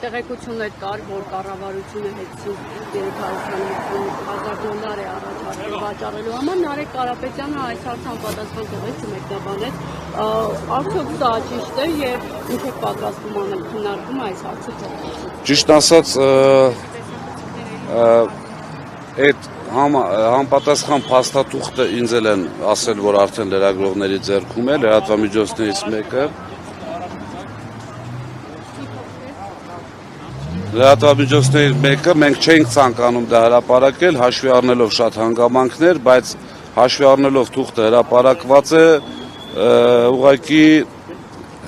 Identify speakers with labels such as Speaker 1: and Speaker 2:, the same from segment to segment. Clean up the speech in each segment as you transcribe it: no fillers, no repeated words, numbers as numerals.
Speaker 1: տեղեկություններ կար, որ կառավարությունը հետցին 350,000 դոլար է առաջարկել վաճառելու համար, Նարեկ Կարապետյանը այս հարցան պատասխան տվեց չմեկնաբանեց, արդյոք դա ճիշտ է եւ ինչ է պատրաստվում անել քննարկում այս հարցը։
Speaker 2: Ճիշտ ասած, այդ համապատասխան փաստաթուղթը ինձ էլ են ասել, որ արդեն լրագրողների ձեռքում է, լրատվամիջոցներից մեկը։ Լրատվամիջոցներից մեկը մենք չենք ցանկանում դա հրապարակել, հաշվի առնելով շատ հանգամանքներ, բայց հաշվի առնելով թուղթը հրապարակված է, ուղղակի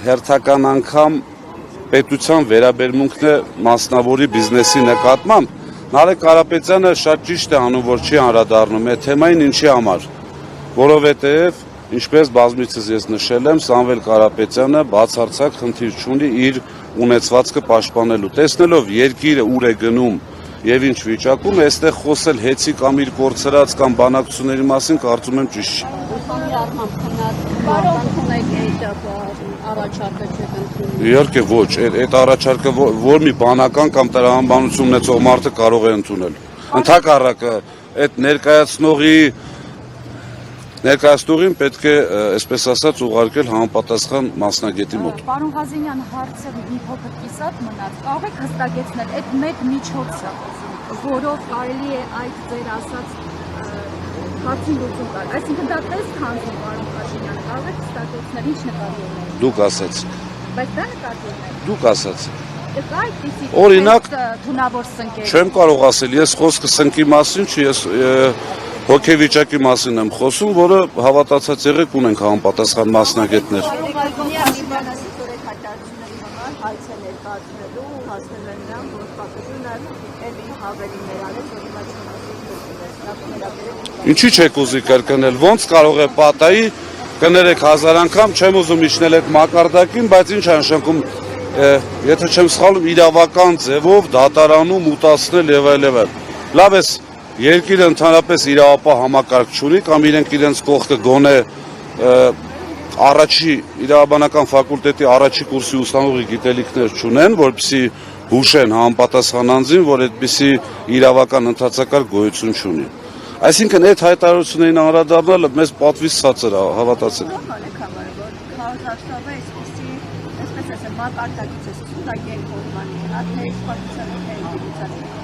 Speaker 2: հերթական անգամ պետության վերաբերմունքն է մասնավորի բիզնեսի նկատմամբ։ Նարեկ Կարապետյանը շատ ճիշտ է անում, որ չի անդրադառնում այդ թեմային, ինչի համար, որովհետև ինչպես բազմիցս ես նշել եմ, Սամվել Կարապետյանը բացարձակ խնդիր չունի իր ունեցվածքը պաշտպանելու, տեսնելով երկիրը ուր է գնում եւ ինչ վիճակում, այստեղ խոսել հեծի կամ իր կորցրած կամ բանակցությունների մասին կարծում եմ ճիշտ չի։ Իհարկե ոչ, այդ առաջարկը որ մի բանական կամ տրամաբանություն ունեցող մարդը կարող է ընդունել։ Ընդհակառակը այդ ներկայացնողին պետք է, այսպես ասած, ուղարկել համապատասխան մասնագետի մոտ։
Speaker 3: Պարոն Ղազենյան, հարցը մի փոքր կիսատ մնաց։ Կարող եք հստակեցնել այդ մեկ միջոցը, որով կարելի է այդ ձեր ասած հարցին լուծում տալ։ Այսինքն դա տեսք հանձնում, պարոն Ղազենյան, կարող եք հստակեցնել ինչ նկատի ունեք։
Speaker 2: Դուք ասացիք։
Speaker 3: Բայց դա նկատի ունեք։
Speaker 2: Դուք ասացիք։
Speaker 3: Օրինակ, թունավոր սնկեր։
Speaker 2: Չեմ կարող ասել, ես խոսքը սնկի մասին չի, ես հոգեվիճակի մասին եմ խոսում, որը հավատացած եղեք ունենք համապատասխան մասնագետներ։ Ինչի՞ չեք ուզի կրկնել, ոնց կարող է պատահի, կներեք 1000 անգամ, չեմ ուզում իջնել այդ մակարդակին, բայց ինչ անշանքում, եթե չեմ սխալվում, իրավական ձևով դատարանում ուտացնել եւ այլ։ Լավ է, երկիրը ընդհանրապես իրավապահ համակարգ չունի կամ իրենք իրենց կողքը գոնե առաջի իրավաբանական ֆակուլտետի առաջի կուրսի ուսանողի գիտելիքներ չունեն, որպեսզի հուշեն համապատասխան անձին, որ այդպիսի իրավական ընթացակարգ գոյություն չունի։ Այսինքն այդ հայտարարություններին անդրադառնալը մեզ պատվից ցածր է, հավատացեք։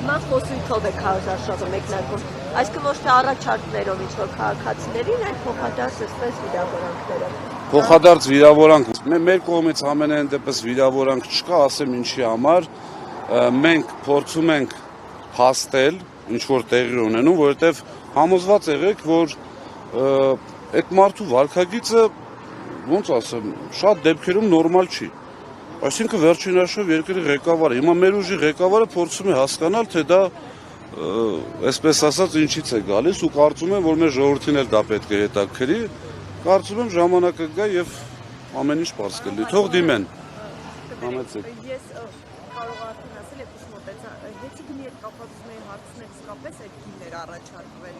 Speaker 4: Նա խոսույթով է քարոզարշավը մեկնարկում, այսինքն ոչ թե առաջարկներով ինչ-որ քաղաքացիներին, այլ փոխադարձ այսպես վիրավորանքներով։
Speaker 2: Փոխադարձ վիրավորանք, մեր կողմից ամենայն դեպս վիրավորանք չկա, ասեմ ինչի համար, մենք փորձում ենք փաստել, ինչ որ տեղի ունենում, որովհետև համոզված եղեք, որ այդ մարդու վարքագիծը, ոնց ասեմ, շատ դեպքերում նորմալ չի։ Այսինքն վերջին հաշվով երկրի ղեկավարը, հիմա մեր ուժի ղեկավարը փորձում է հասկանալ, թե դա այսպես ասած ինչից է գալիս ու կարծում եմ, որ մեր ժողովրդին էլ դա պետք է հետաքրի, կարծում եմ ժամանակը գա եւ ամեն ինչ բաց կլինի, թող դիմեն։
Speaker 4: Ես կարող արդեն ասել եք մոտեցա, հեծի գնի հետ կապված ուզում էի հարցնել, իսկապես այդ գիններ առաջարկվել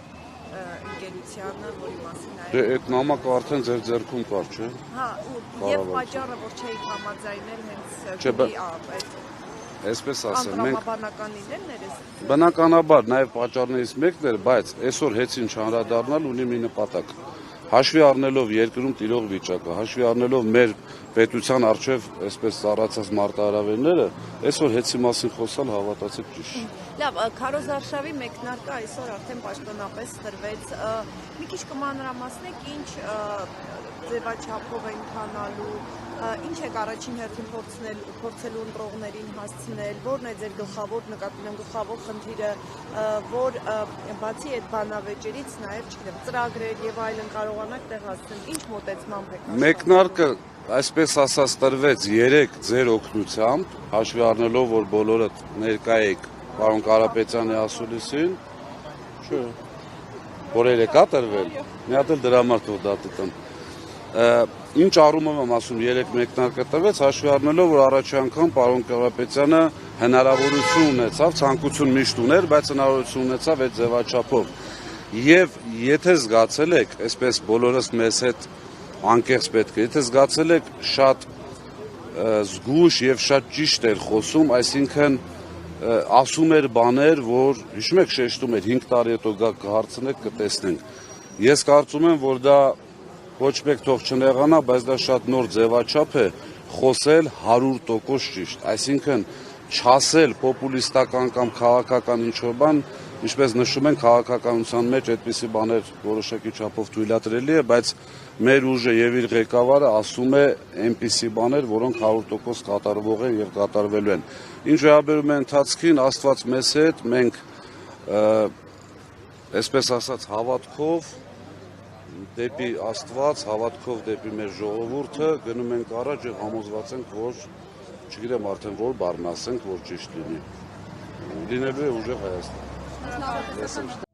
Speaker 4: ընկերությանը, որի մասին այլ։
Speaker 2: Դե այդ նամակը արդեն ձեր ձեռքում կար, չէ՞։
Speaker 4: Հա, եւ պատճառը, որ չէի համաձայնել հենց
Speaker 2: այսպես ասեմ, մենք
Speaker 4: ներես։
Speaker 2: բնականաբար նաև պատճառներից մեկն էր, բայց այսօր հեծին չանդրադառնալ ունի մի նպատակ։ Հաշվի առնելով երկրում տիրող վիճակը, հաշվի առնելով մեր պետության առջև այսպես ծառացած մարտահրավերները, այսօր հեծի մասին խոսալ հավատացեք ճիշտ։
Speaker 4: Լավ, քարոզարշավի մեկնարկը այսօր արդեն պաշտոնապես տրվեց։ Մի քիչ կմանրամասնեք, ինչ ձևաչափով են քանալու, ինչ եք առաջին հերթին փորձելու ընտրողներին հասցնել, որն է ձեր գլխավոր նկատի գլխավոր խնդիրը, որ բացի այդ բանավեճերից նաև, չգիտեմ, ծրագրեր եւ այլն կարողանաք տեղ հասցնել, ինչ մոտեցմամբ եք։
Speaker 2: Մեկնարկը այսպես ասած տրվեց 3 ձեր օգնությամբ, հաշվի առնելով, որ բոլորը ներկա եք պարոն Կարապետյանի ասուլիսին, չէ, որ երեկա տրվել, մի հատ էլ դրա համար թող դատը տան։ Ինչ առումով եմ ասում 3 մեկնարկը տրվեց, հաշվի առնելով, որ առաջի անգամ պարոն Կարապետյանը հնարավորություն ունեցավ, ցանկություն միշտ ուներ, բայց հնարավորություն ունեցավ այդ ձևաչափով։ Եվ եթե զգացել եք, այսպես բոլորս մեզ հետ անկեղծ պետք է, եթե զգացել եք շատ զգուշ եւ շատ ճիշտ էր խոսում, այսինքն ասում էր բաներ, որ հիշում եք շեշտում էր 5 տարի հետո գա կհարցնեք, կտեսնենք։ Ես կարծում եմ, որ դա ոչ մեկ թող չնեղանա, բայց դա շատ նոր ձևաչափ է խոսել 100% ճիշտ, այսինքն չասել պոպուլիստական կամ քաղաքական ինչ-որ բան, ինչպես նշում են քաղաքականության մեջ այդպիսի բաներ որոշակի չափով թույլատրելի է, բայց մեր ուժը եւ իր ղեկավարը ասում է այնպիսի բաներ, որոնք 100% կատարվող են եւ կատարվելու են։ Ինչ վերաբերում է ընթացքին, Աստված մեզ հետ, մենք այսպես ասած հավատքով դեպի Աստված, հավատքով դեպի մեր ժողովուրդը գնում ենք առաջ եւ համոզված ենք, որ չգիտեմ արդեն որ բառն ասենք, որ ճիշտ լինի։ Լինելու է ուժեղ Հայաստան։